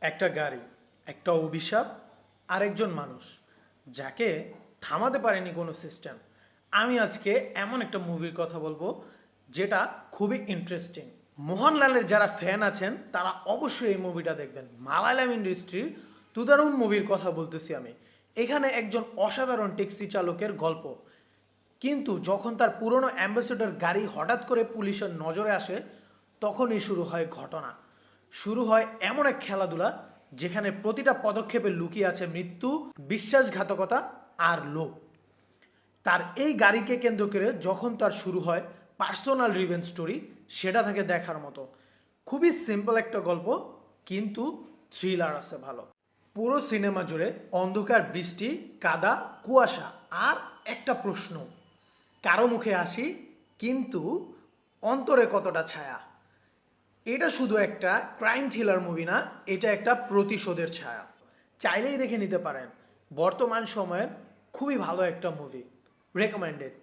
একটা গাড়ি, একটা অভিশাপ, আরেকজন মানুষ যাকে থামাতে পারেনি কোনো সিস্টেম। আমি আজকে এমন একটা মুভির কথা বলবো যেটা খুবই ইন্টারেস্টিং। মোহনলালের যারা ফ্যান আছেন তারা অবশ্যই এই মুভিটা দেখবেন। মালায়ালাম ইন্ডাস্ট্রির তুদারুণ মুভির কথা বলতেছি আমি। এখানে একজন অসাধারণ ট্যাক্সি চালকের গল্প, কিন্তু যখন তার পুরনো অ্যাম্বাসেডর গাড়ি হঠাৎ করে পুলিশের নজরে আসে, তখনই শুরু হয় ঘটনা। শুরু হয় এমন এক খেলাধুলা যেখানে প্রতিটা পদক্ষেপে লুকিয়ে আছে মৃত্যু, বিশ্বাসঘাতকতা আর লোভ। তার এই গাড়িকে কেন্দ্র করে যখন তার শুরু হয় পার্সোনাল রিভেঞ্জ স্টোরি, সেটা থাকে দেখার মতো। খুবই সিম্পল একটা গল্প, কিন্তু থ্রিলার আছে ভালো। পুরো সিনেমা জুড়ে অন্ধকার, বৃষ্টি, কাদা, কুয়াশা আর একটা প্রশ্ন, কারো মুখে হাসি কিন্তু অন্তরে কতটা ছায়া। এটা শুধু একটা ক্রাইম থ্রিলার মুভি না, এটা একটা প্রতিশোধের ছায়া। চাইলেই দেখে নিতে পারেন। বর্তমান সময়ের খুবই ভালো একটা মুভি, রেকমেন্ডেড।